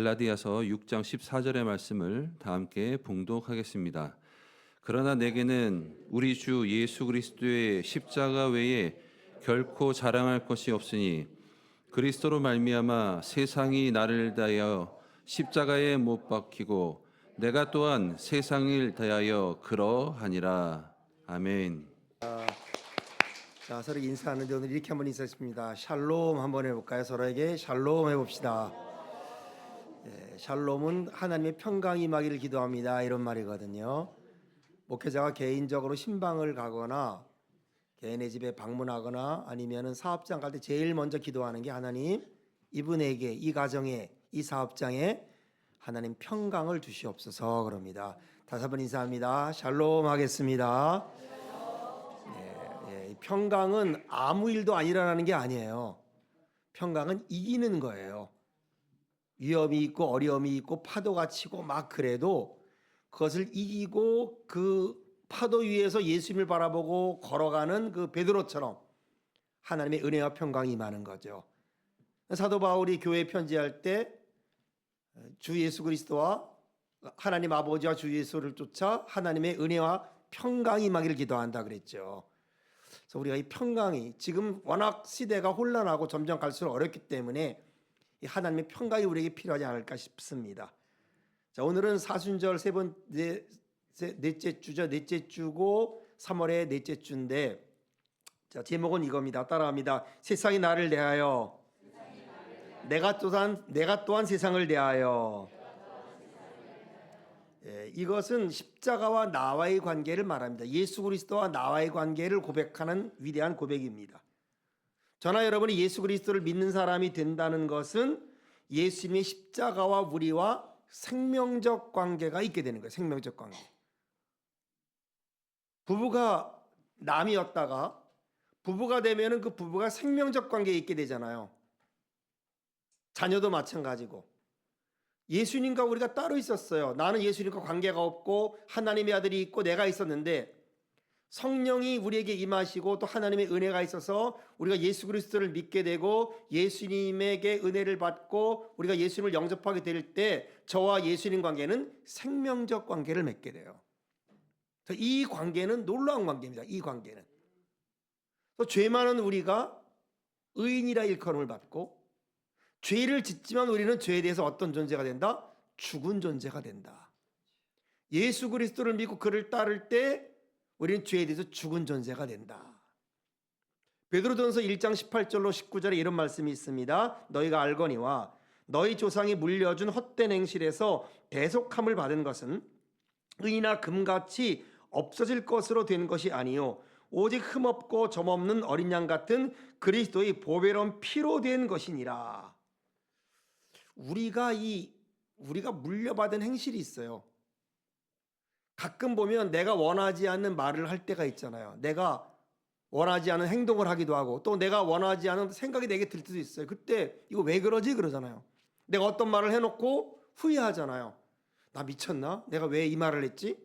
갈라디아서 6장 14절의 말씀을 다 함께 봉독하겠습니다. 그러나 내게는 우리 주 예수 그리스도의 십자가 외에 결코 자랑할 것이 없으니 그리스도로 말미암아 세상이 나를 대하여 십자가에 못 박히고 내가 또한 세상을 대하여 그러하니라. 아멘. 자, 서로 인사하는데 오늘 이렇게 한번 인사했습니다. 샬롬 한번 해볼까요? 서로에게 샬롬 해봅시다. 샬롬은 하나님의 평강이 임하기를 기도합니다, 이런 말이거든요. 목회자가 개인적으로 신방을 가거나 개인의 집에 방문하거나 아니면은 사업장 갈 때 제일 먼저 기도하는 게 하나님, 이분에게, 이 가정에, 이 사업장에 하나님 평강을 주시옵소서 그럽니다. 다시 한번 인사합니다. 샬롬 하겠습니다. 평강은 아무 일도 안 일어나는 게 아니에요. 평강은 이기는 거예요. 위험이 있고 어려움이 있고 파도가 치고 막 그래도 그것을 이기고 그 파도 위에서 예수님을 바라보고 걸어가는 그 베드로처럼 하나님의 은혜와 평강이 임하는 거죠. 사도 바울이 교회에 편지할 때 주 예수 그리스도와 하나님 아버지와 주 예수를 쫓아 하나님의 은혜와 평강이 임하기를 기도한다 그랬죠. 그래서 우리가 이 평강이 지금 워낙 시대가 혼란하고 점점 갈수록 어렵기 때문에 이 하나님의 평강이 우리에게 필요하지 않을까 싶습니다. 자, 오늘은 사순절 넷째 주죠. 넷째 주고 3월의 넷째 주인데, 자, 제목은 이겁니다. 따라합니다. 세상이 나를 대하여 내가 또한 세상을 대하여. 이것은 십자가와 나와의 관계를 말합니다. 예수 그리스도와 나와의 관계를 고백하는 위대한 고백입니다. 저나 여러분이 예수 그리스도를 믿는 사람이 된다는 것은 예수님의 십자가와 우리와 생명적 관계가 있게 되는 거예요. 생명적 관계. 부부가 남이었다가 부부가 되면은 그 부부가 생명적 관계에 있게 되잖아요. 자녀도 마찬가지고. 예수님과 우리가 따로 있었어요. 나는 예수님과 관계가 없고 하나님의 아들이 있고 내가 있었는데 성령이 우리에게 임하시고 또 하나님의 은혜가 있어서 우리가 예수 그리스도를 믿게 되고 예수님에게 은혜를 받고 우리가 예수님을 영접하게 될 때 저와 예수님 관계는 생명적 관계를 맺게 돼요. 이 관계는 놀라운 관계입니다. 이 관계는. 죄 많은 우리가 의인이라 일컬음을 받고 죄를 짓지만 우리는 죄에 대해서 어떤 존재가 된다? 죽은 존재가 된다. 예수 그리스도를 믿고 그를 따를 때 우리는 죄에 대해서 죽은 존재가 된다. 베드로전서 1장 18절로 19절에 이런 말씀이 있습니다. 너희가 알거니와 너희 조상이 물려준 헛된 행실에서 대속함을 받은 것은 은이나 금같이 없어질 것으로 된 것이 아니요 오직 흠없고 점없는 어린 양 같은 그리스도의 보배로운 피로 된 것이니라. 우리가 물려받은 행실이 있어요. 가끔 보면 내가 원하지 않는 말을 할 때가 있잖아요. 내가 원하지 않은 행동을 하기도 하고 또 내가 원하지 않은 생각이 내게 들 때도 있어요. 그때 이거 왜 그러지? 그러잖아요. 내가 어떤 말을 해놓고 후회하잖아요. 나 미쳤나? 내가 왜 이 말을 했지?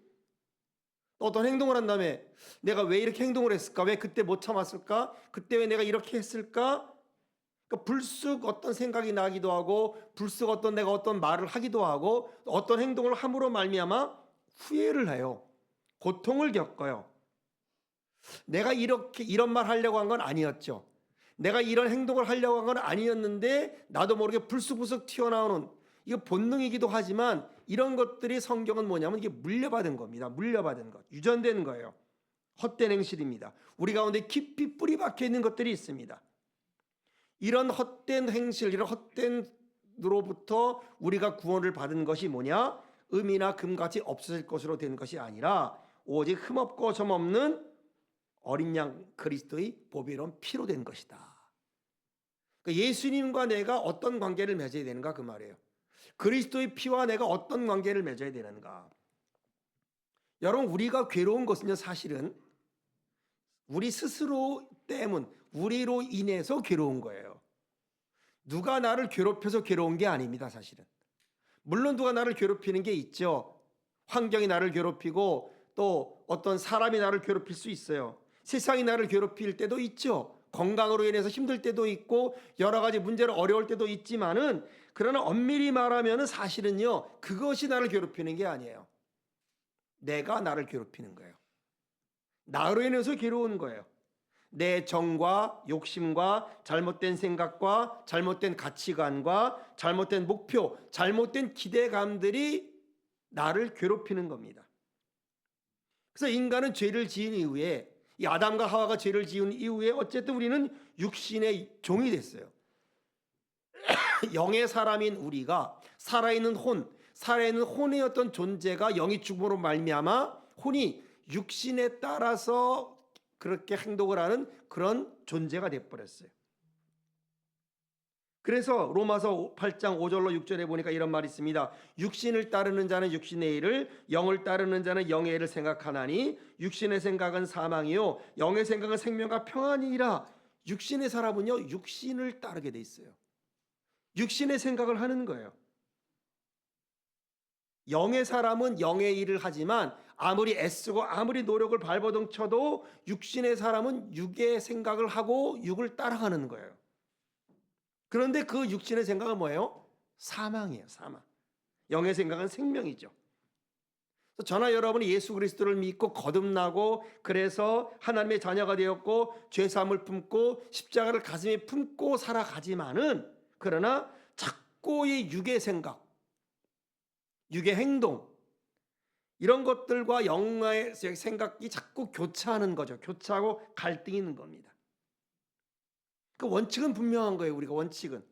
또 어떤 행동을 한 다음에 내가 왜 이렇게 행동을 했을까? 왜 그때 못 참았을까? 그때 왜 내가 이렇게 했을까? 그러니까 불쑥 어떤 생각이 나기도 하고 불쑥 내가 어떤 말을 하기도 하고 어떤 행동을 함으로 말미암아 후회를 해요. 고통을 겪어요. 내가 이런 말 하려고 한 건 아니었죠. 내가 이런 행동을 하려고 한 건 아니었는데 나도 모르게 불쑥불쑥 튀어나오는 이거 본능이기도 하지만 이런 것들이 성경은 뭐냐면 이게 물려받은 겁니다. 물려받은 것, 유전된 거예요. 헛된 행실입니다. 우리 가운데 깊이 뿌리 박혀 있는 것들이 있습니다. 이런 헛된 행실, 이런 헛된으로부터 우리가 구원을 받은 것이 뭐냐? 음이나 금같이 없어질 것으로 된 것이 아니라 오직 흠없고 점없는 어린 양 그리스도의 보배로운 피로 된 것이다. 그러니까 예수님과 내가 어떤 관계를 맺어야 되는가 그 말이에요. 그리스도의 피와 내가 어떤 관계를 맺어야 되는가. 여러분, 우리가 괴로운 것은요, 사실은 우리 스스로 때문, 우리로 인해서 괴로운 거예요. 누가 나를 괴롭혀서 괴로운 게 아닙니다, 사실은. 물론 누가 나를 괴롭히는 게 있죠. 환경이 나를 괴롭히고 또 어떤 사람이 나를 괴롭힐 수 있어요. 세상이 나를 괴롭힐 때도 있죠. 건강으로 인해서 힘들 때도 있고 여러 가지 문제로 어려울 때도 있지만은 그러나 엄밀히 말하면은 사실은요 그것이 나를 괴롭히는 게 아니에요. 내가 나를 괴롭히는 거예요. 나로 인해서 괴로운 거예요. 내 정과 욕심과 잘못된 생각과 잘못된 가치관과 잘못된 목표, 잘못된 기대감들이 나를 괴롭히는 겁니다. 그래서 인간은 죄를 지은 이후에 이 아담과 하와가 죄를 지은 이후에 어쨌든 우리는 육신의 종이 됐어요. 영의 사람인 우리가 살아있는 혼의 어떤 존재가 영이 죽음으로 말미암아 혼이 육신에 따라서 그렇게 행동을 하는 그런 존재가 돼버렸어요. 그래서 로마서 8장 5절로 6절에 보니까 이런 말이 있습니다. 육신을 따르는 자는 육신의 일을, 영을 따르는 자는 영의 일을 생각하나니 육신의 생각은 사망이요 영의 생각은 생명과 평안이니라. 육신의 사람은요 육신을 따르게 돼 있어요. 육신의 생각을 하는 거예요. 영의 사람은 영의 일을 하지만 아무리 애쓰고 아무리 노력을 발버둥 쳐도 육신의 사람은 육의 생각을 하고 육을 따라가는 거예요. 그런데 그 육신의 생각은 뭐예요? 사망이에요. 사망. 영의 생각은 생명이죠. 저나 여러분이 예수 그리스도를 믿고 거듭나고 그래서 하나님의 자녀가 되었고 죄사함을 품고 십자가를 가슴에 품고 살아가지만은 그러나 자꾸 이 육의 생각, 육의 행동 이런 것들과 영의 생각이 자꾸 교차하는 거죠. 교차하고 갈등이 있는 겁니다. 그 원칙은 분명한 거예요. 우리가 원칙은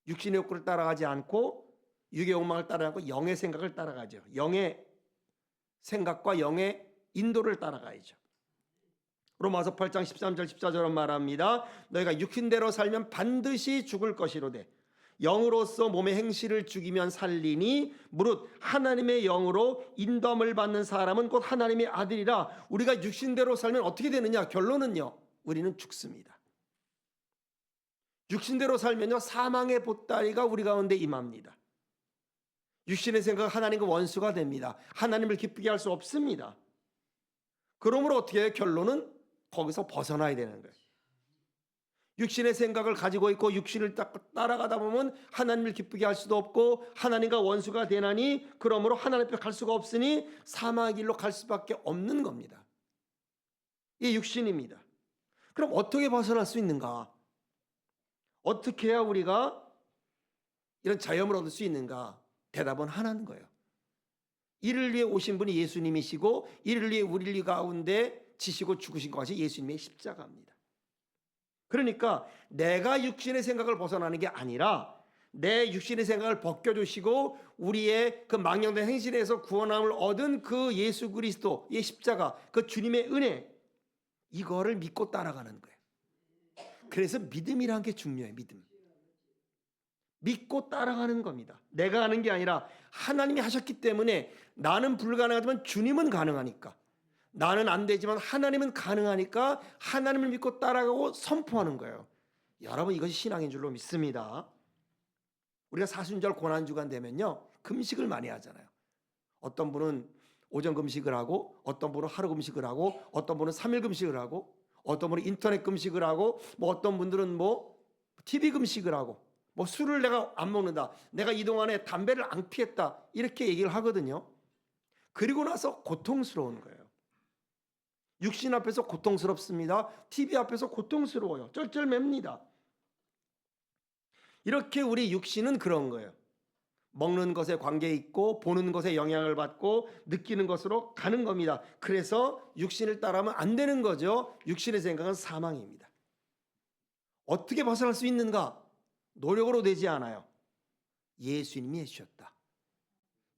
육신의 욕구를 따라가지 않고 육의 욕망을 따라가고 영의 생각을 따라가죠. 영의 생각과 영의 인도를 따라가야죠. 로마서 8장 13절 14절은 말합니다. 너희가 육신대로 살면 반드시 죽을 것이로되 영으로서 몸의 행실을 죽이면 살리니 무릇 하나님의 영으로 인도함을 받는 사람은 곧 하나님의 아들이라. 우리가 육신대로 살면 어떻게 되느냐? 결론은요 우리는 죽습니다. 육신대로 살면요 사망의 보따리가 우리 가운데 임합니다. 육신의 생각은 하나님과 원수가 됩니다. 하나님을 기쁘게 할 수 없습니다. 그러므로 어떻게 해요? 결론은 거기서 벗어나야 되는 거예요. 육신의 생각을 가지고 있고 육신을 따라가다 보면 하나님을 기쁘게 할 수도 없고 하나님과 원수가 되나니 그러므로 하나님 앞에 갈 수가 없으니 사망의 길로 갈 수밖에 없는 겁니다. 이 육신입니다. 그럼 어떻게 벗어날 수 있는가? 어떻게 해야 우리가 이런 자유함을 얻을 수 있는가? 대답은 하나인 거예요. 이를 위해 오신 분이 예수님이시고 이를 위해 우리 가운데 지시고 죽으신 것이 예수님의 십자가입니다. 그러니까 내가 육신의 생각을 벗어나는 게 아니라 내 육신의 생각을 벗겨주시고 우리의 그 망령된 행실에서 구원함을 얻은 그 예수 그리스도의 십자가, 그 주님의 은혜, 이거를 믿고 따라가는 거예요. 그래서 믿음이라는 게 중요해요. 믿고 따라가는 겁니다. 내가 하는 게 아니라 하나님이 하셨기 때문에 나는 불가능하지만 주님은 가능하니까, 나는 안 되지만 하나님은 가능하니까 하나님을 믿고 따라가고 선포하는 거예요. 여러분 이것이 신앙인 줄로 믿습니다. 우리가 사순절 고난주간 되면요 금식을 많이 하잖아요. 어떤 분은 오전 금식을 하고 어떤 분은 하루 금식을 하고 어떤 분은 3일 금식을 하고 어떤 분은 인터넷 금식을 하고 뭐 어떤 분들은 뭐 TV 금식을 하고 뭐 술을 내가 안 먹는다, 내가 이 동안에 담배를 안 피했다 이렇게 얘기를 하거든요. 그리고 나서 고통스러운 거예요. 육신 앞에서 고통스럽습니다. TV 앞에서 고통스러워요. 쩔쩔맵니다. 이렇게 우리 육신은 그런 거예요. 먹는 것에 관계 있고 보는 것에 영향을 받고 느끼는 것으로 가는 겁니다. 그래서 육신을 따라하면 안 되는 거죠. 육신의 생각은 사망입니다. 어떻게 벗어날 수 있는가? 노력으로 되지 않아요. 예수님이 해주셨다.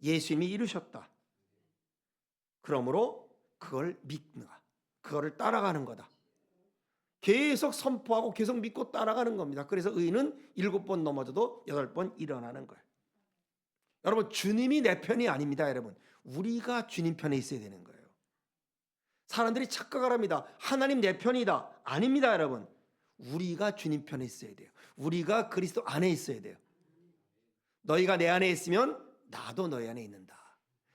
예수님이 이루셨다. 그러므로 그걸 믿는가? 그거를 따라가는 거다. 계속 선포하고 계속 믿고 따라가는 겁니다. 그래서 의인은 7번 넘어져도 8번 일어나는 거예요. 여러분 주님이 내 편이 아닙니다. 여러분 우리가 주님 편에 있어야 되는 거예요. 사람들이 착각을 합니다. 하나님 내 편이다. 아닙니다. 여러분 우리가 주님 편에 있어야 돼요. 우리가 그리스도 안에 있어야 돼요. 너희가 내 안에 있으면 나도 너희 안에 있는다.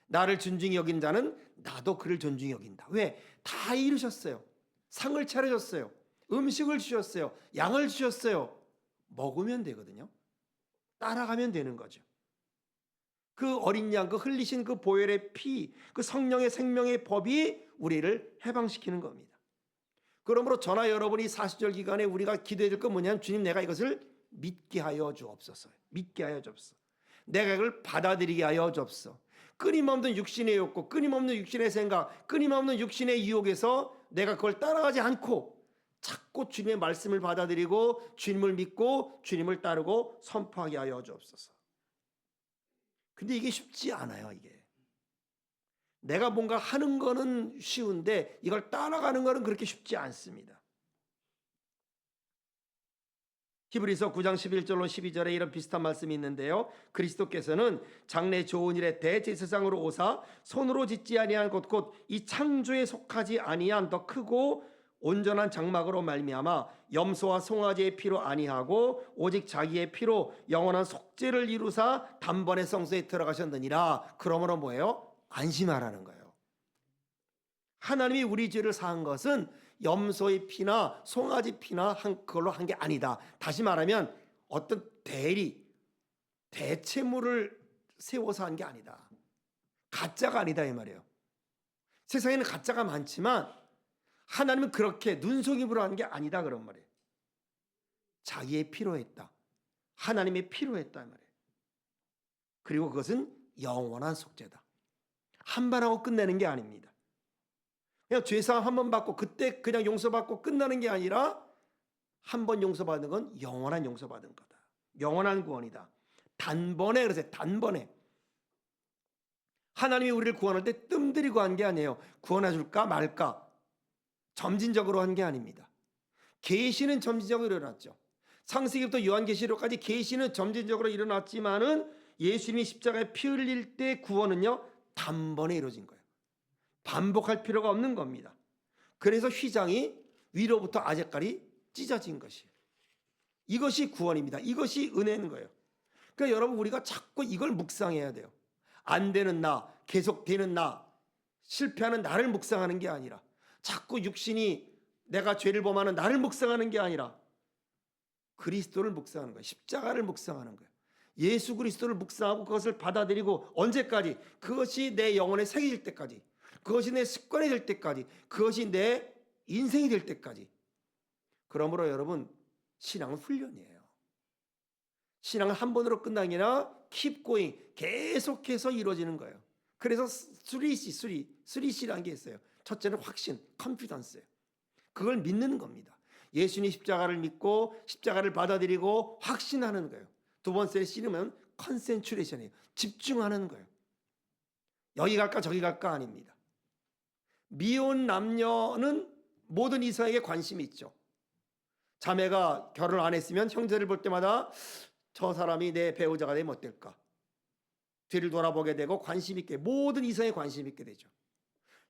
나를 존중히 여긴 자는 나도 그를 존중히 여긴다. 왜? 다 이루셨어요. 상을 차려줬어요. 음식을 주셨어요. 양을 주셨어요. 먹으면 되거든요. 따라가면 되는 거죠. 그 어린 양, 그 흘리신 그 보혈의 피, 그 성령의 생명의 법이 우리를 해방시키는 겁니다. 그러므로 저나 여러분이 40절 기간에 우리가 기도해야 될 건 뭐냐면 주님 내가 이것을 믿게 하여 주옵소서. 믿게 하여 주옵소서. 내가 이걸 받아들이게 하여 주옵소서. 끊임없는 육신의 욕구, 끊임없는 육신의 생각, 끊임없는 육신의 유혹에서 내가 그걸 따라가지 않고 자꾸 주님의 말씀을 받아들이고 주님을 믿고 주님을 따르고 선포하게 하여 주옵소서. 근데 이게 쉽지 않아요, 이게. 내가 뭔가 하는 거는 쉬운데 이걸 따라가는 거는 그렇게 쉽지 않습니다. 히브리서 9장 11절로 12절에 이런 비슷한 말씀이 있는데요. 그리스도께서는 장래 좋은 일에 대제사장으로 오사 손으로 짓지 아니한 것 곧 이 창조에 속하지 아니한 더 크고 온전한 장막으로 말미암아 염소와 송아지의 피로 아니하고 오직 자기의 피로 영원한 속죄를 이루사 단번에 성소에 들어가셨느니라. 그러므로 뭐예요? 안심하라는 거예요. 하나님이 우리 죄를 사한 것은 염소의 피나 송아지 피나 그걸로 한 게 아니다. 다시 말하면 어떤 대체물을 세워서 한 게 아니다. 가짜가 아니다 이 말이에요. 세상에는 가짜가 많지만 하나님은 그렇게 눈속임으로 한 게 아니다 그런 말이에요. 자기의 피로 했다. 하나님의 피로 했다 이 말이에요. 그리고 그것은 영원한 속죄다. 한 번 하고 끝내는 게 아닙니다. 그냥 죄사함 한 번 받고 그때 그냥 용서받고 끝나는 게 아니라 한 번 용서받은 건 영원한 용서받은 거다. 영원한 구원이다. 단번에 그러세요. 단번에. 하나님이 우리를 구원할 때 뜸들이고 한 게 아니에요. 구원해 줄까 말까. 점진적으로 한 게 아닙니다. 계시는 점진적으로 일어났죠. 창세기부터 요한계시록까지 계시는 점진적으로 일어났지만은 예수님이 십자가에 피 흘릴 때 구원은요 단번에 이루어진 거예요. 반복할 필요가 없는 겁니다. 그래서 휘장이 위로부터 아래까지 찢어진 것이에요. 이것이 구원입니다. 이것이 은혜인 거예요. 그러니까 여러분 우리가 자꾸 이걸 묵상해야 돼요. 안 되는 나, 계속되는 나, 실패하는 나를 묵상하는 게 아니라 자꾸 육신이 내가 죄를 범하는 나를 묵상하는 게 아니라 그리스도를 묵상하는 거예요. 십자가를 묵상하는 거예요. 예수 그리스도를 묵상하고 그것을 받아들이고 언제까지? 그것이 내 영혼에 새겨질 때까지. 그것이 내 습관이 될 때까지. 그것이 내 인생이 될 때까지. 그러므로 여러분 신앙은 훈련이에요. 신앙은 한 번으로 끝나는 게 아니라 keep going, 계속해서 이루어지는 거예요. 그래서 3C라는 게 있어요. 첫째는 확신, confidence예요. 그걸 믿는 겁니다. 예수님 십자가를 믿고 십자가를 받아들이고 확신하는 거예요. 두 번째는 C는 concentration이에요. 집중하는 거예요. 여기 갈까 저기 갈까 아닙니다. 미혼 남녀는 모든 이성에게 관심이 있죠. 자매가 결혼 안 했으면 형제를 볼 때마다 저 사람이 내 배우자가 되면 어떨까? 뒤를 돌아보게 되고 관심 있게 모든 이성에 관심 있게 되죠.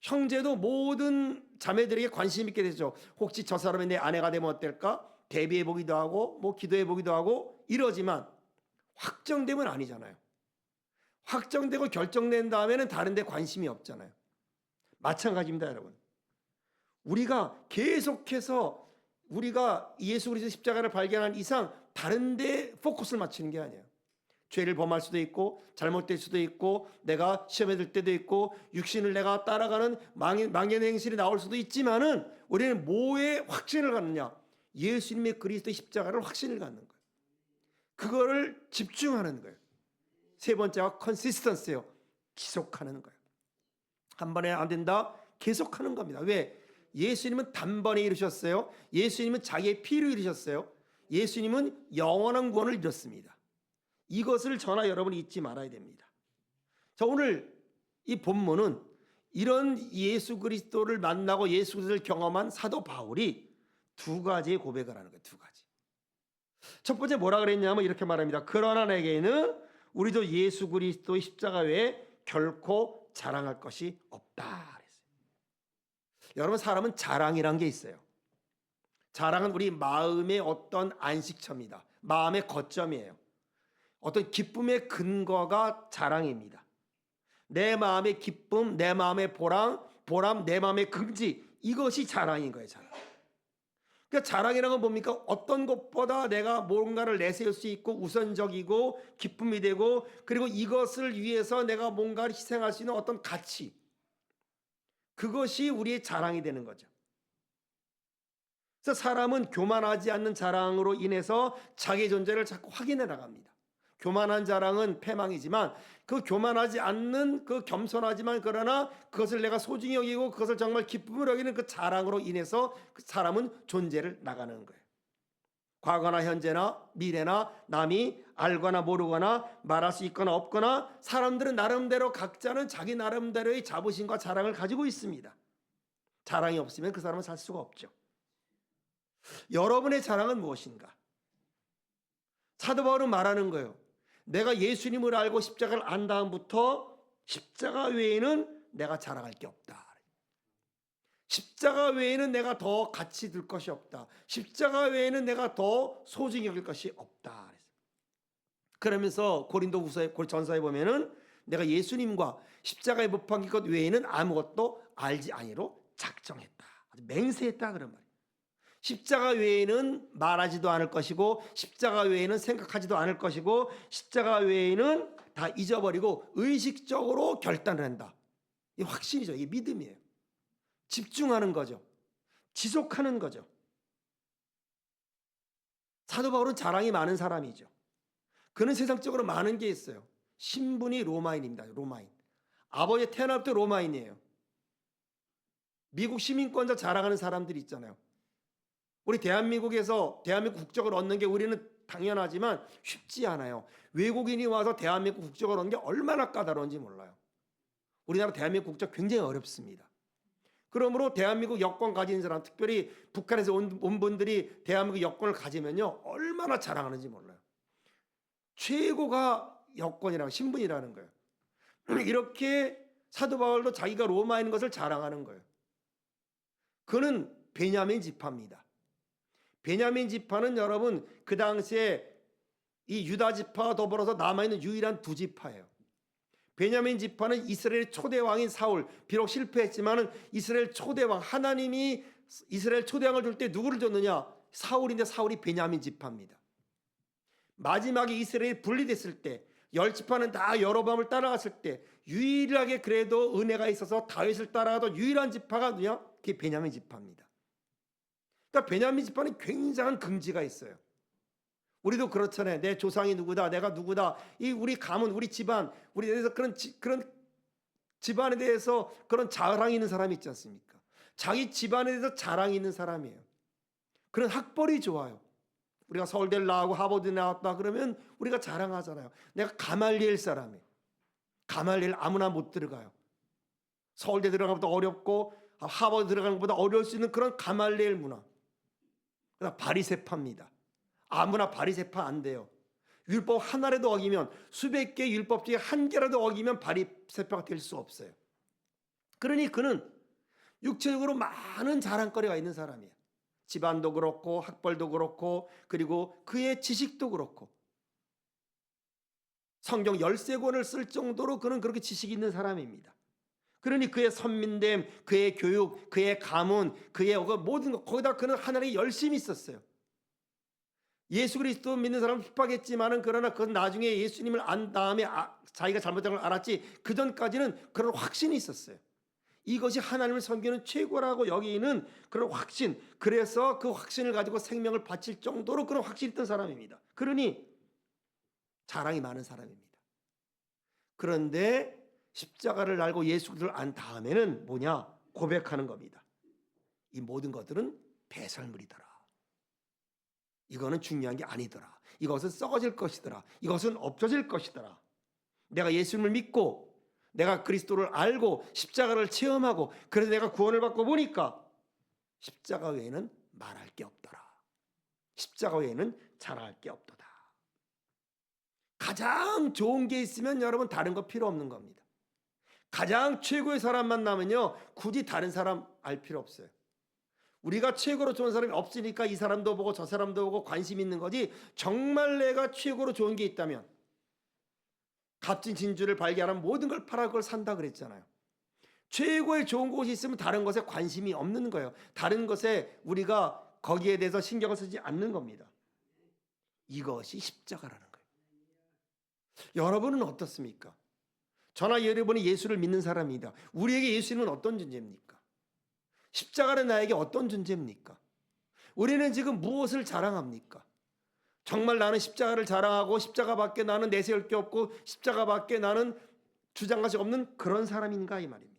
형제도 모든 자매들에게 관심 있게 되죠. 혹시 저 사람이 내 아내가 되면 어떨까? 대비해 보기도 하고 뭐 기도해 보기도 하고 이러지만 확정되면 아니잖아요. 확정되고 결정된 다음에는 다른 데 관심이 없잖아요. 마찬가지입니다, 여러분. 우리가 계속해서 우리가 예수 그리스도 십자가를 발견한 이상 다른 데 포커스를 맞추는 게 아니에요. 죄를 범할 수도 있고 잘못될 수도 있고 내가 시험에 들 때도 있고 육신을 내가 따라가는 망연의 행실이 나올 수도 있지만은 우리는 뭐에 확신을 갖느냐? 예수님의 그리스도의 십자가를 확신을 갖는 거예요. 그거를 집중하는 거예요. 세 번째가 컨시스턴스예요. 지속하는 거예요. 한 번에 안 된다. 계속하는 겁니다. 왜? 예수님은 단번에 이루셨어요. 예수님은 자기의 피로 이루셨어요. 예수님은 영원한 구원을 이뤘습니다. 이것을 저나 여러분이 잊지 말아야 됩니다. 자, 오늘 이 본문은 이런 예수 그리스도를 만나고 예수 그리스도를 경험한 사도 바울이 두 가지의 고백을 하는 거예요. 두 가지. 첫 번째 뭐라 그랬냐면 이렇게 말합니다. 그러나 내게는 우리도 예수 그리스도의 십자가 외에 결코 자랑할 것이 없다 그랬어요. 여러분 사람은 자랑이란 게 있어요. 자랑은 우리 마음의 어떤 안식처입니다. 마음의 거점이에요. 어떤 기쁨의 근거가 자랑입니다. 내 마음의 기쁨, 내 마음의 보람, 내 마음의 긍지 이것이 자랑인 거예요. 자랑. 그러니까 자랑이라는 건 뭡니까? 어떤 것보다 내가 뭔가를 내세울 수 있고 우선적이고 기쁨이 되고, 그리고 이것을 위해서 내가 뭔가를 희생할 수 있는 어떤 가치, 그것이 우리의 자랑이 되는 거죠. 그래서 사람은 교만하지 않는 자랑으로 인해서 자기 존재를 자꾸 확인해 나갑니다. 교만한 자랑은 패망이지만, 그 교만하지 않는, 그 겸손하지만 그러나 그것을 내가 소중히 여기고 그것을 정말 기쁨으로 여기는 그 자랑으로 인해서 그 사람은 존재를 나가는 거예요. 과거나 현재나 미래나 남이 알거나 모르거나 말할 수 있거나 없거나, 사람들은 나름대로 각자는 자기 나름대로의 자부심과 자랑을 가지고 있습니다. 자랑이 없으면 그 사람은 살 수가 없죠. 여러분의 자랑은 무엇인가? 사도 바울은 말하는 거예요. 내가 예수님을 알고 십자가를 안 다음부터 십자가 외에는 내가 자랑할 게 없다. 십자가 외에는 내가 더 가치 둘 것이 없다. 십자가 외에는 내가 더 소중히 여길 것이 없다. 그러면서 고린도후서 전서에 보면은 내가 예수님과 십자가에 못 박힌 것 외에는 아무것도 알지 아니로 작정했다. 아주 맹세했다 그런 말이에요. 십자가 외에는 말하지도 않을 것이고, 십자가 외에는 생각하지도 않을 것이고, 십자가 외에는 다 잊어버리고 의식적으로 결단을 한다. 이 확신이죠. 이게 믿음이에요. 집중하는 거죠. 지속하는 거죠. 사도 바울은 자랑이 많은 사람이죠. 그는 세상적으로 많은 게 있어요. 신분이 로마인입니다. 로마인. 아버지 태어나부터 로마인이에요. 미국 시민권자 자랑하는 사람들이 있잖아요. 우리 대한민국에서 대한민국 국적을 얻는 게 우리는 당연하지만 쉽지 않아요. 외국인이 와서 대한민국 국적을 얻는 게 얼마나 까다로운지 몰라요. 우리나라 대한민국 국적 굉장히 어렵습니다. 그러므로 대한민국 여권 가진 사람, 특별히 북한에서 온 분들이 대한민국 여권을 가지면요, 얼마나 자랑하는지 몰라요. 최고가 여권이라고, 신분이라는 거예요. 이렇게 사도 바울도 자기가 로마인 것을 자랑하는 거예요. 그는 베냐민 지파입니다. 베냐민 지파는 여러분 그 당시에 이 유다 지파와 더불어서 남아있는 유일한 두 지파예요. 베냐민 지파는 이스라엘 초대왕인 사울, 비록 실패했지만은 이스라엘 초대왕, 하나님이 이스라엘 초대왕을 줄 때 누구를 줬느냐? 사울인데 사울이 베냐민 지파입니다. 마지막에 이스라엘이 분리됐을 때, 열 지파는 다 여로보암을 따라갔을 때 유일하게 그래도 은혜가 있어서 다윗을 따라가던 유일한 지파가 누구냐? 그게 베냐민 지파입니다. 그러니까 베냐민 지파는 굉장한 긍지가 있어요. 우리도 그렇잖아요. 내 조상이 누구다, 내가 누구다. 이 우리 가문, 우리 집안, 우리 대해서 그런 집안에 대해서 그런 자랑이 있는 사람이 있지 않습니까? 자기 집안에 대해서 자랑이 있는 사람이에요. 그런 학벌이 좋아요. 우리가 서울대를 나오고 하버드 나왔다 그러면 우리가 자랑하잖아요. 내가 가말리엘 사람이에요. 가말리엘 아무나 못 들어가요. 서울대 들어가는 것보다 어렵고 하버드 들어가는 것보다 어려울 수 있는 그런 가말리엘 문화. 바리새파입니다. 아무나 바리새파 안 돼요. 율법 하나라도 어기면, 수백 개의 율법 중에 한 개라도 어기면 바리새파가 될 수 없어요. 그러니 그는 육체적으로 많은 자랑거리가 있는 사람이에요. 집안도 그렇고 학벌도 그렇고, 그리고 그의 지식도 그렇고, 성경 13권을 쓸 정도로 그는 그렇게 지식이 있는 사람입니다. 그러니 그의 선민됨, 그의 교육, 그의 가문, 그의 모든 것, 거기다 그는 하나님의 열심이 있었어요. 예수 그리스도 믿는 사람은 핍박했지만은, 그러나 그건 나중에 예수님을 안 다음에 자기가 잘못한 걸 알았지, 그 전까지는 그런 확신이 있었어요. 이것이 하나님을 섬기는 최고라고 여기는 그런 확신, 그래서 그 확신을 가지고 생명을 바칠 정도로 그런 확신이 있던 사람입니다. 그러니 자랑이 많은 사람입니다. 그런데 십자가를 알고 예수 그리스도를 안 다음에는 뭐냐? 고백하는 겁니다. 이 모든 것들은 배설물이더라. 이거는 중요한 게 아니더라. 이것은 썩어질 것이더라. 이것은 없어질 것이더라. 내가 예수님을 믿고 내가 그리스도를 알고 십자가를 체험하고 그래서 내가 구원을 받고 보니까 십자가 외에는 말할 게 없더라. 십자가 외에는 자랑할 게 없도다. 가장 좋은 게 있으면 여러분 다른 거 필요 없는 겁니다. 가장 최고의 사람 만나면요, 굳이 다른 사람 알 필요 없어요. 우리가 최고로 좋은 사람이 없으니까 이 사람도 보고 저 사람도 보고 관심 있는 거지, 정말 내가 최고로 좋은 게 있다면 값진 진주를 발견하면 모든 걸 팔아 그걸 산다 그랬잖아요. 최고의 좋은 곳이 있으면 다른 것에 관심이 없는 거예요. 다른 것에 우리가 거기에 대해서 신경을 쓰지 않는 겁니다. 이것이 십자가라는 거예요. 여러분은 어떻습니까? 저나 여러분이 예수를 믿는 사람이다. 우리에게 예수님은 어떤 존재입니까? 십자가는 나에게 어떤 존재입니까? 우리는 지금 무엇을 자랑합니까? 정말 나는 십자가를 자랑하고 십자가밖에 나는 내세울 게 없고 십자가밖에 나는 주장할 수 없는 그런 사람인가 이 말입니다.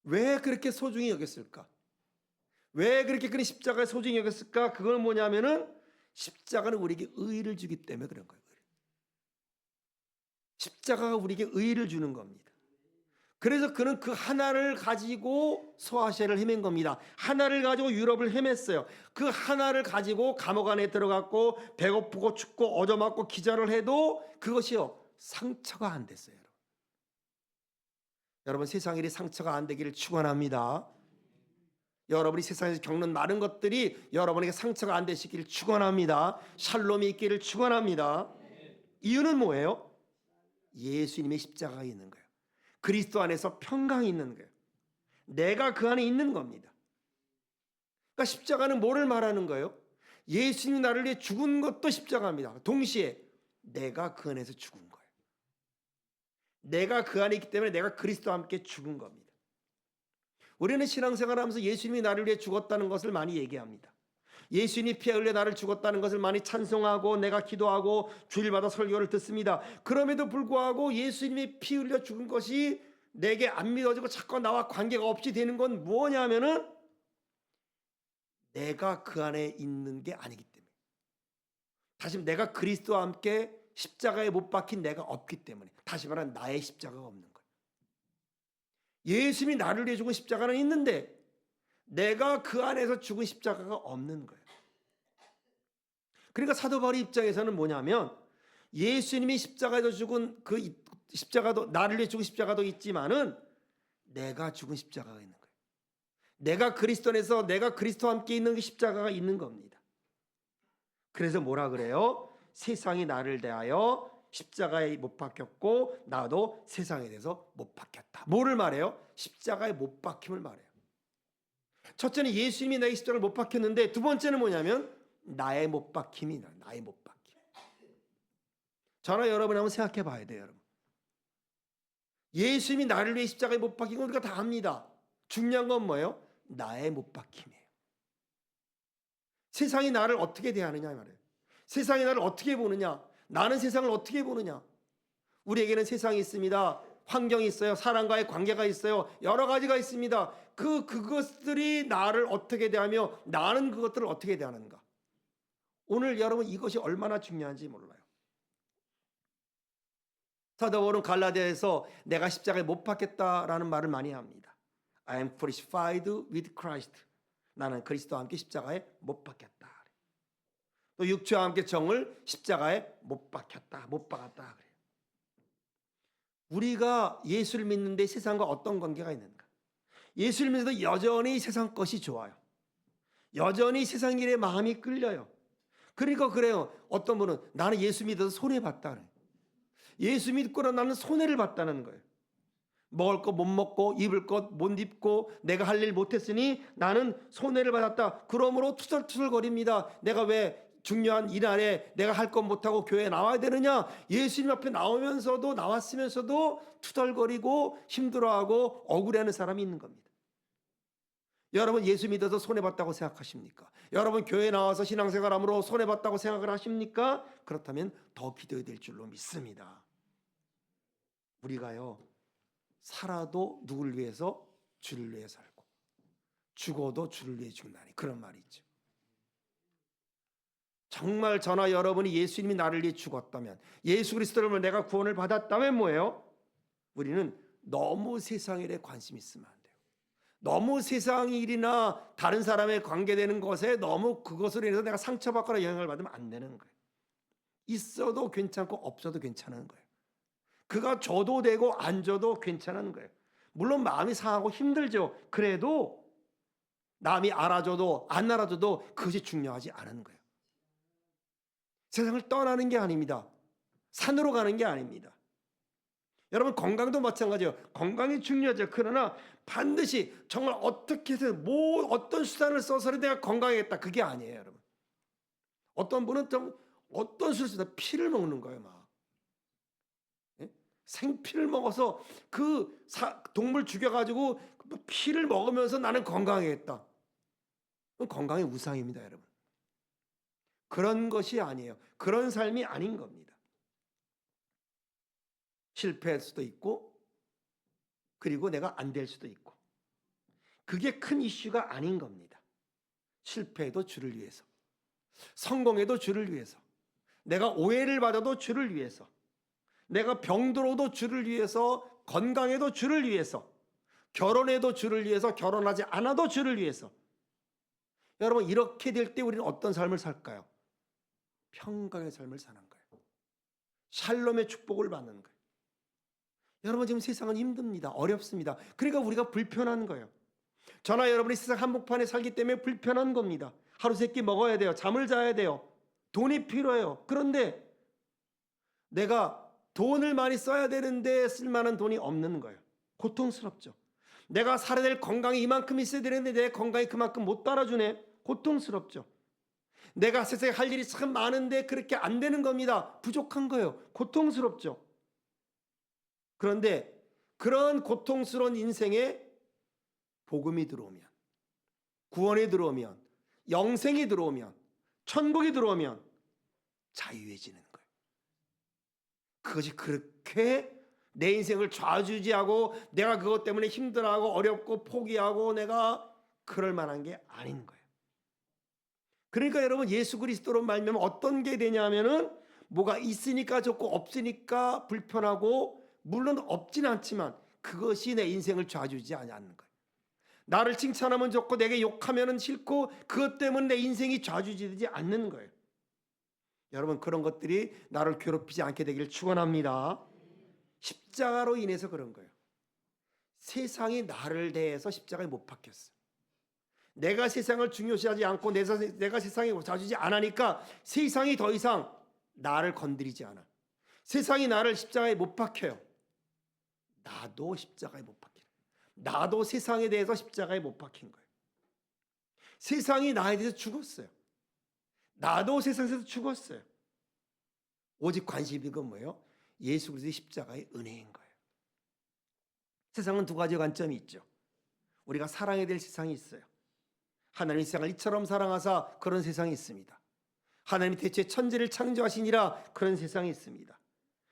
왜 그렇게 소중히 여겼을까? 왜 그렇게 그 십자가를 소중히 여겼을까? 그건 뭐냐면은 십자가는 우리에게 의의를 주기 때문에 그런 거예요. 십자가가 우리에게 의의를 주는 겁니다. 그래서 그는 그 하나를 가지고 소아시아를 헤맨 겁니다. 하나를 가지고 유럽을 헤맸어요. 그 하나를 가지고 감옥 안에 들어갔고 배고프고 춥고 얻어맞고 기절을 해도 그것이요 상처가 안 됐어요. 여러분 세상 일이 상처가 안 되기를 축원합니다. 여러분이 세상에서 겪는 많은 것들이 여러분에게 상처가 안 되시기를 축원합니다. 샬롬이 있기를 축원합니다. 이유는 뭐예요? 예수님의 십자가가 있는 거예요. 그리스도 안에서 평강이 있는 거예요. 내가 그 안에 있는 겁니다. 그러니까 십자가는 뭐를 말하는 거예요? 예수님이 나를 위해 죽은 것도 십자가입니다. 동시에 내가 그 안에서 죽은 거예요. 내가 그 안에 있기 때문에 내가 그리스도와 함께 죽은 겁니다. 우리는 신앙생활하면서 예수님이 나를 위해 죽었다는 것을 많이 얘기합니다. 예수님이 피 흘려 나를 죽었다는 것을 많이 찬송하고 내가 기도하고 주일마다 설교를 듣습니다. 그럼에도 불구하고 예수님이 피 흘려 죽은 것이 내게 안 믿어지고 자꾸 나와 관계가 없이 되는 건 뭐냐면은 내가 그 안에 있는 게 아니기 때문에, 다시 내가 그리스도와 함께 십자가에 못 박힌 내가 없기 때문에, 다시 말하면 나의 십자가가 없는 거예요. 예수님이 나를 위해 죽은 십자가는 있는데 내가 그 안에서 죽은 십자가가 없는 거예요. 그러니까 사도 바울의 입장에서는 뭐냐면 예수님이 십자가에서 죽은 그 십자가도, 나를 위해 죽은 십자가도 있지만은 내가 죽은 십자가가 있는 거예요. 내가 그리스도 안에서 내가 그리스도와 함께 있는 그 십자가가 있는 겁니다. 그래서 뭐라 그래요? 세상이 나를 대하여 십자가에 못 박혔고 나도 세상에 대해서 못 박혔다. 뭐를 말해요? 십자가에 못 박힘을 말해요. 첫째는 예수님이 나의 십자가를 못 박혔는데, 두 번째는 뭐냐면 나의 못 박힘이 나의 못 박힘. 저나 여러분 한번 생각해 봐야 돼요. 여러분, 예수님이 나를 위해 십자가에 못 박힌 건 우리가 다 압니다. 중요한 건 뭐예요? 나의 못 박힘이에요. 세상이 나를 어떻게 대하느냐 말이에요. 세상이 나를 어떻게 보느냐, 나는 세상을 어떻게 보느냐. 우리에게는 세상이 있습니다. 환경이 있어요. 사람과의 관계가 있어요. 여러 가지가 있습니다. 그것들이 나를 어떻게 대하며 나는 그것들을 어떻게 대하는가. 오늘 여러분 이것이 얼마나 중요한지 몰라요. 사도 바울은 갈라디아에서 내가 십자가에 못 박혔다라는 말을 많이 합니다. I am crucified with Christ. 나는 그리스도와 함께 십자가에 못 박혔다. 또 육체와 함께 정을 십자가에 못 박혔다, 못 박았다 그래요. 우리가 예수를 믿는데 세상과 어떤 관계가 있는가? 예수를 믿어도 여전히 세상 것이 좋아요. 여전히 세상 일에 마음이 끌려요. 그러니까 그래요. 어떤 분은 나는 예수 믿어서 손해봤다 그래요. 예수 믿고 나는 손해를 봤다는 거예요. 먹을 것 못 먹고 입을 것 못 입고 내가 할 일 못했으니 나는 손해를 받았다. 그러므로 투덜투덜거립니다. 내가 왜 중요한 이날에 내가 할 것 못하고 교회에 나와야 되느냐. 예수님 앞에 나오면서도, 나왔으면서도 투덜거리고 힘들어하고 억울해하는 사람이 있는 겁니다. 여러분 예수 믿어서 손해봤다고 생각하십니까? 여러분 교회에 나와서 신앙생활함으로 손해봤다고 생각을 하십니까? 그렇다면 더 기도해야 될 줄로 믿습니다. 우리가요 살아도 누구를 위해서? 주를 위해 살고 죽어도 주를 위해 죽나니, 그런 말이 있죠. 정말 저나 여러분이 예수님이 나를 위해 죽었다면, 예수 그리스도를 내가 구원을 받았다면 뭐예요? 우리는 너무 세상 일에 관심 있으면 안 돼요. 너무 세상 일이나 다른 사람에 관계되는 것에 너무 그것으로 인해서 내가 상처받거나 영향을 받으면 안 되는 거예요. 있어도 괜찮고 없어도 괜찮은 거예요. 그가 줘도 되고 안 줘도 괜찮은 거예요. 물론 마음이 상하고 힘들죠. 그래도 남이 알아줘도 안 알아줘도 그것이 중요하지 않은 거예요. 세상을 떠나는 게 아닙니다. 산으로 가는 게 아닙니다. 여러분 건강도 마찬가지예요. 건강이 중요하죠. 그러나 반드시 정말 어떻게 해서 어떤 수단을 써서 내가 건강하겠다 그게 아니에요, 여러분. 어떤 분은 좀 어떤 수를 써서 피를 먹는 거예요, 막. 예? 생피를 먹어서 동물 죽여가지고 피를 먹으면서 나는 건강하겠다. 그건 건강의 우상입니다, 여러분. 그런 것이 아니에요. 그런 삶이 아닌 겁니다. 실패할 수도 있고, 그리고 내가 안 될 수도 있고. 그게 큰 이슈가 아닌 겁니다. 실패해도 주를 위해서, 성공해도 주를 위해서, 내가 오해를 받아도 주를 위해서, 내가 병들어도 주를 위해서, 건강해도 주를 위해서, 결혼해도 주를 위해서, 결혼하지 않아도 주를 위해서. 여러분 이렇게 될 때 우리는 어떤 삶을 살까요? 평강의 삶을 사는 거예요. 샬롬의 축복을 받는 거예요. 여러분 지금 세상은 힘듭니다. 어렵습니다. 그러니까 우리가 불편한 거예요. 저나 여러분이 세상 한복판에 살기 때문에 불편한 겁니다. 하루 세 끼 먹어야 돼요. 잠을 자야 돼요. 돈이 필요해요. 그런데 내가 돈을 많이 써야 되는데 쓸만한 돈이 없는 거예요. 고통스럽죠. 내가 살아야 될 건강이 이만큼 있어야 되는데 내 건강이 그만큼 못 따라주네. 고통스럽죠. 내가 세상에 할 일이 참 많은데 그렇게 안 되는 겁니다. 부족한 거예요. 고통스럽죠. 그런데 그런 고통스러운 인생에 복음이 들어오면, 구원이 들어오면, 영생이 들어오면, 천국이 들어오면 자유해지는 거예요. 그것이 그렇게 내 인생을 좌지우지하고 내가 그것 때문에 힘들어하고 어렵고 포기하고 내가 그럴 만한 게 아닌 거예요. 그러니까 여러분 예수 그리스도로 말미암아 어떤 게 되냐면은 뭐가 있으니까 좋고 없으니까 불편하고, 물론 없진 않지만 그것이 내 인생을 좌지우지 않는 거예요. 나를 칭찬하면 좋고 내게 욕하면 싫고 그것 때문에 내 인생이 좌지우지되지 않는 거예요. 여러분 그런 것들이 나를 괴롭히지 않게 되기를 축원합니다. 십자가로 인해서 그런 거예요. 세상이 나를 대해서 십자가에 못 박혔어요. 내가 세상을 중요시하지 않고 내가 세상에 좌지우지 않으니까 세상이 더 이상 나를 건드리지 않아. 세상이 나를 십자가에 못 박혀요. 나도 십자가에 못 박혀요. 나도 세상에 대해서 십자가에 못 박힌 거예요. 세상이 나에 대해서 죽었어요. 나도 세상에서 죽었어요. 오직 관심 있는 건 뭐예요? 예수 그리스도의 십자가의 은혜인 거예요. 세상은 두 가지 관점이 있죠. 우리가 사랑해야 될 세상이 있어요. 하나님이 세상을 이처럼 사랑하사 그런 세상이 있습니다. 하나님이 대체 천지를 창조하시니라 그런 세상이 있습니다.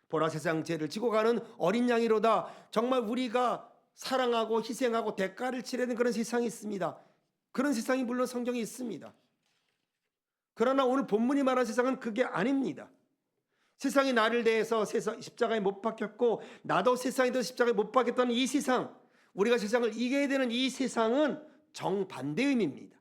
보라 세상 죄를 지고 가는 어린 양이로다. 정말 우리가 사랑하고 희생하고 대가를 치르는 그런 세상이 있습니다. 그런 세상이 물론 성경에 있습니다. 그러나 오늘 본문이 말한 세상은 그게 아닙니다. 세상이 나를 대해서 십자가에 못 박혔고 나도 세상에 대해서 십자가에 못 박혔다는 이 세상, 우리가 세상을 이겨야 되는 이 세상은 정반대의 의미입니다.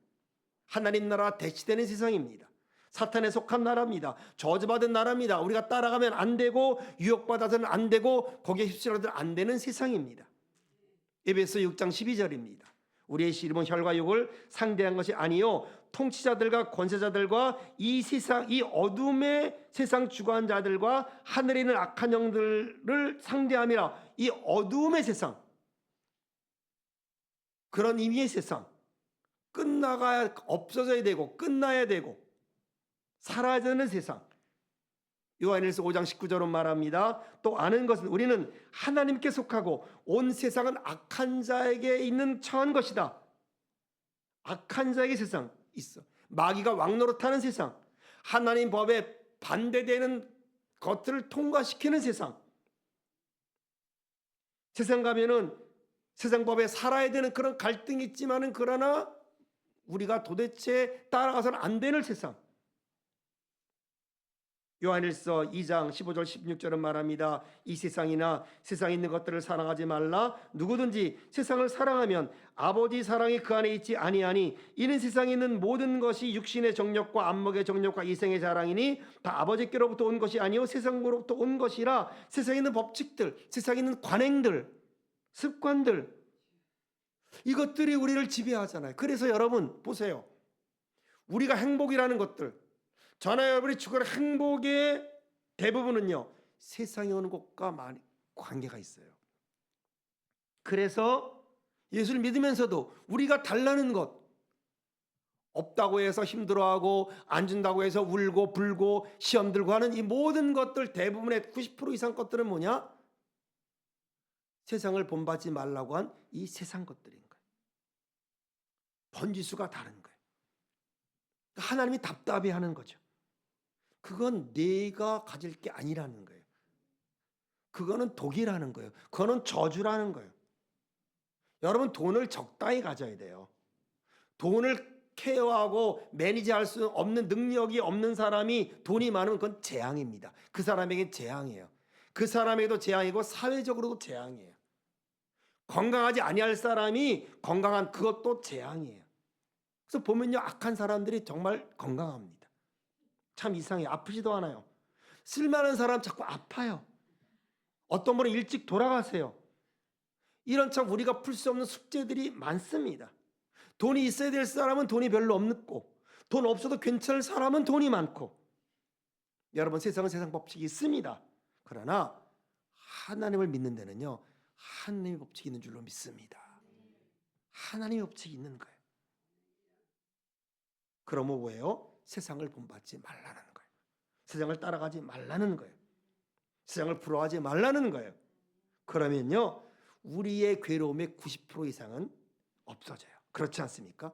하나님 나라 대치되는 세상입니다. 사탄에 속한 나라입니다. 저주받은 나라입니다. 우리가 따라가면 안 되고 유혹받아서는 안 되고 거기에 휩쓸려서는 안 되는 세상입니다. 에베소 6장 12절입니다. 우리의 씨름은 혈과 육을 상대한 것이 아니요 통치자들과 권세자들과 이 세상 이 어둠의 세상 주관 자들과 하늘에 있는 악한 영들을 상대함이라. 이 어둠의 세상, 그런 의미의 세상, 끝나가야 없어져야 되고 끝나야 되고 사라지는 세상. 요한일서 5장 19절은 말합니다. 또 아는 것은 우리는 하나님께 속하고 온 세상은 악한 자에게 있는 처한 것이다. 악한 자에게 세상 있어. 마귀가 왕노릇하는 세상, 하나님 법에 반대되는 것들을 통과시키는 세상. 세상 가면은 세상 법에 살아야 되는 그런 갈등이 있지만은 그러나 우리가 도대체 따라가서는 안 되는 세상. 요한일서 2장 15절 16절은 말합니다. 이 세상이나 세상에 있는 것들을 사랑하지 말라. 누구든지 세상을 사랑하면 아버지 사랑이 그 안에 있지 아니하니 이는 세상에 있는 모든 것이 육신의 정욕과 안목의 정욕과 이생의 자랑이니 다 아버지께로부터 온 것이 아니요 세상으로부터 온 것이라. 세상에 있는 법칙들, 세상에 있는 관행들, 습관들, 이것들이 우리를 지배하잖아요. 그래서 여러분 보세요. 우리가 행복이라는 것들, 저나 여러분이 추구하는 행복의 대부분은요 세상에 오는 것과 많이 관계가 있어요. 그래서 예수를 믿으면서도 우리가 달라는 것, 없다고 해서 힘들어하고 안 준다고 해서 울고 불고 시험 들고 하는 이 모든 것들, 대부분의 90% 이상 것들은 뭐냐? 세상을 본받지 말라고 한 이 세상 것들인 거예요. 번지수가 다른 거예요. 하나님이 답답해하는 거죠. 그건 내가 가질 게 아니라는 거예요. 그거는 독이라는 거예요. 그거는 저주라는 거예요. 여러분, 돈을 적당히 가져야 돼요. 돈을 케어하고 매니지할 수 없는 능력이 없는 사람이 돈이 많으면 그건 재앙입니다. 그 사람에게 재앙이에요. 그 사람에게도 재앙이고 사회적으로도 재앙이에요. 건강하지 아니할 사람이 건강한 그것도 재앙이에요. 그래서 보면요, 악한 사람들이 정말 건강합니다. 참 이상해요. 아프지도 않아요. 쓸만한 사람 자꾸 아파요. 어떤 분은 일찍 돌아가세요. 이런 참 우리가 풀 수 없는 숙제들이 많습니다. 돈이 있어야 될 사람은 돈이 별로 없고, 돈 없어도 괜찮을 사람은 돈이 많고. 여러분, 세상은 세상 법칙이 있습니다. 그러나 하나님을 믿는 데는요, 하나님의 법칙이 있는 줄로 믿습니다. 하나님의 법칙이 있는 거예요. 그러면 뭐예요? 세상을 본받지 말라는 거예요. 세상을 따라가지 말라는 거예요. 세상을 부러워하지 말라는 거예요. 그러면요, 우리의 괴로움의 90% 이상은 없어져요. 그렇지 않습니까?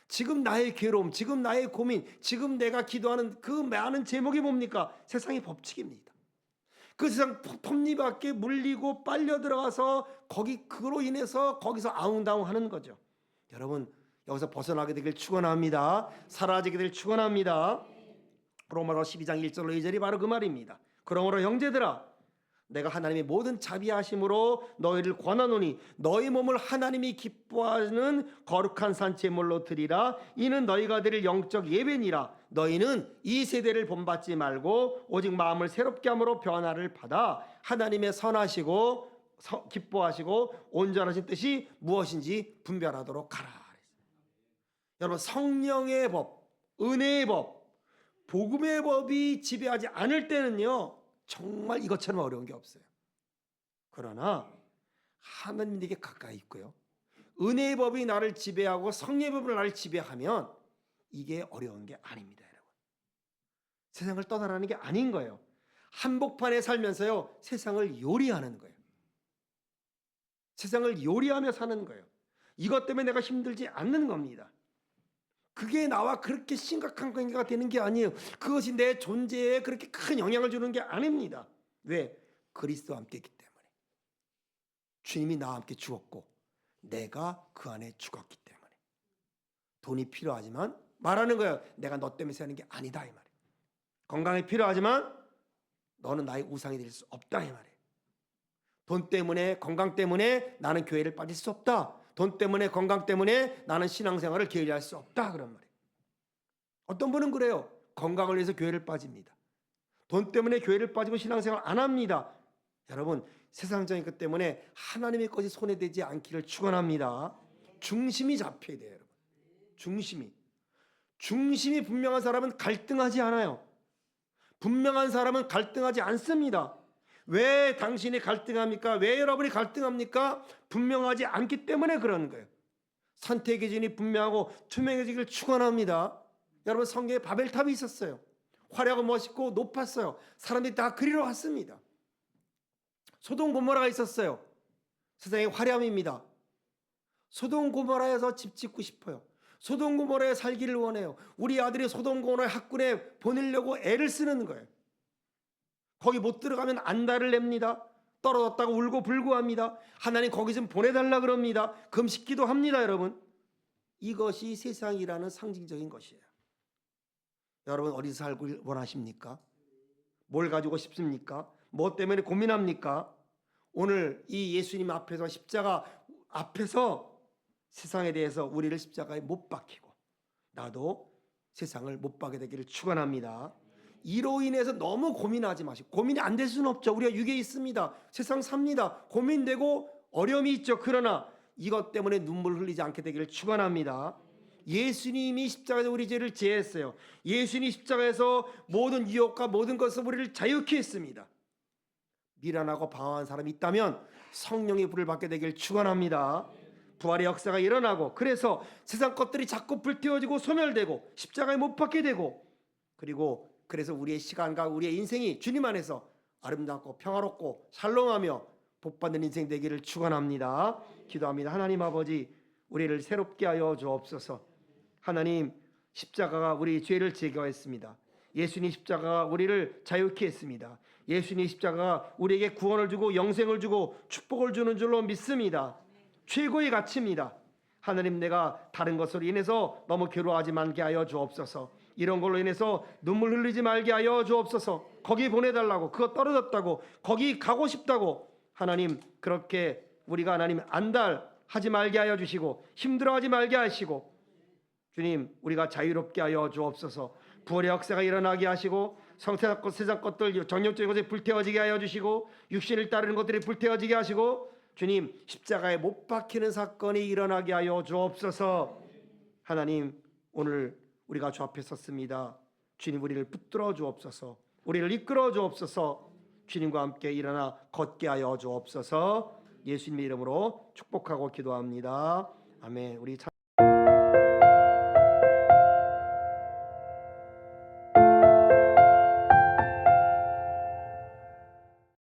지금 나의 괴로움, 지금 나의 고민, 지금 내가 기도하는 그 많은 제목이 뭡니까? 세상의 법칙입니다. 그 세상 톱니바퀴 물리고 빨려 들어가서 그로 인해서 거기서 아웅다웅하는 거죠. 여러분, 여기서 벗어나게 되길 축원합니다. 사라지게 되길 축원합니다. 로마서 12장 1절로 2절이 바로 그 말입니다. 그러므로 형제들아, 내가 하나님의 모든 자비하심으로 너희를 권하노니 너희 몸을 하나님이 기뻐하는 거룩한 산 제물로 드리라. 이는 너희가 드릴 영적 예배니라. 너희는 이 세대를 본받지 말고 오직 마음을 새롭게 함으로 변화를 받아 하나님의 선하시고 기뻐하시고 온전하신 뜻이 무엇인지 분별하도록 하라. 여러분, 성령의 법, 은혜의 법, 복음의 법이 지배하지 않을 때는요, 정말 이것처럼 어려운 게 없어요. 그러나 하나님에게 가까이 있고요, 은혜의 법이 나를 지배하고 성령의 법이 나를 지배하면 이게 어려운 게 아닙니다. 여러분, 세상을 떠나라는 게 아닌 거예요. 한복판에 살면서요, 세상을 요리하는 거예요. 세상을 요리하며 사는 거예요. 이것 때문에 내가 힘들지 않는 겁니다. 그게 나와 그렇게 심각한 관계가 되는 게 아니에요. 그것이 내 존재에 그렇게 큰 영향을 주는 게 아닙니다. 왜? 그리스도와 함께 있기 때문에. 주님이 나와 함께 죽었고 내가 그 안에 죽었기 때문에. 돈이 필요하지만 말하는 거예요. 내가 너 때문에 사는 게 아니다, 이 말이에요. 건강이 필요하지만 너는 나의 우상이 될 수 없다, 이 말이에요. 돈 때문에, 건강 때문에 나는 교회를 빠질 수 없다. 돈 때문에, 건강 때문에 나는 신앙생활을 게을리할 수 없다, 그런 말이에요. 어떤 분은 그래요. 건강을 위해서 교회를 빠집니다. 돈 때문에 교회를 빠지고 신앙생활 안 합니다. 여러분, 세상적인 것 때문에 하나님의 것이 손에 대지 않기를 축원합니다. 중심이 잡혀야 돼요, 여러분. 중심이 분명한 사람은 갈등하지 않아요. 분명한 사람은 갈등하지 않습니다. 왜 당신이 갈등합니까? 왜 여러분이 갈등합니까? 분명하지 않기 때문에 그런 거예요. 선택의 기준이 분명하고 투명해지기를 축원합니다. 여러분, 성경에 바벨탑이 있었어요. 화려하고 멋있고 높았어요. 사람들이 다 그리러 왔습니다. 소돔 고모라가 있었어요. 세상의 화려함입니다. 소돔 고모라에서 집 짓고 싶어요. 소돔 고모라에 살기를 원해요. 우리 아들이 소돔 고모라의 학군에 보내려고 애를 쓰는 거예요. 거기 못 들어가면 안달을 냅니다. 떨어졌다고 울고 불고합니다. 하나님 거기 좀 보내달라 그럽니다. 금식기도 합니다, 여러분. 이것이 세상이라는 상징적인 것이에요. 여러분, 어디서 살길 원하십니까? 뭘 가지고 싶습니까? 뭐 때문에 고민합니까? 오늘 이 예수님 앞에서, 십자가 앞에서 세상에 대해서 우리를 십자가에 못 박히고 나도 세상을 못 박게 되기를 축원합니다. 이로 인해서 너무 고민하지 마시고, 고민이 안 될 수는 없죠. 우리가 육에 있습니다. 세상 삽니다. 고민되고 어려움이 있죠. 그러나 이것 때문에 눈물 흘리지 않게 되기를 축원합니다. 예수님이 십자가에서 우리 죄를 제했어요. 예수님이 십자가에서 모든 유혹과 모든 것을 우리를 자유케 했습니다. 미련하고 방황한 사람이 있다면 성령의 불을 받게 되길 축원합니다. 부활의 역사가 일어나고 그래서 세상 것들이 자꾸 불태워지고 소멸되고 십자가에 못 박게 되고 그래서 우리의 시간과 우리의 인생이 주님 안에서 아름답고 평화롭고 샬롬하며 복받는 인생 되기를 축원합니다. 기도합니다. 하나님 아버지, 우리를 새롭게 하여 주옵소서. 하나님, 십자가가 우리 죄를 제거했습니다. 예수님 십자가가 우리를 자유케 했습니다. 예수님 십자가가 우리에게 구원을 주고 영생을 주고 축복을 주는 줄로 믿습니다. 최고의 가치입니다. 하나님, 내가 다른 것으로 인해서 너무 괴로워하지 말게 하여 주옵소서. 이런 걸로 인해서 눈물 흘리지 말게 하여 주옵소서. 거기 보내달라고, 그거 떨어졌다고, 거기 가고 싶다고 하나님, 그렇게 우리가 하나님 안달하지 말게 하여 주시고 힘들어하지 말게 하시고, 주님, 우리가 자유롭게 하여 주옵소서. 부활의 역사가 일어나게 하시고 세상 것들 정욕적인 것에 불태워지게 하여 주시고 육신을 따르는 것들이 불태워지게 하시고, 주님, 십자가에 못 박히는 사건이 일어나게 하여 주옵소서. 하나님, 오늘 우리가 주 앞에 섰습니다. 주님, 우리를 붙들어 주옵소서. 우리를 이끌어 주옵소서. 주님과 함께 일어나 걷게 하여 주옵소서. 예수님의 이름으로 축복하고 기도합니다. 아멘. 우리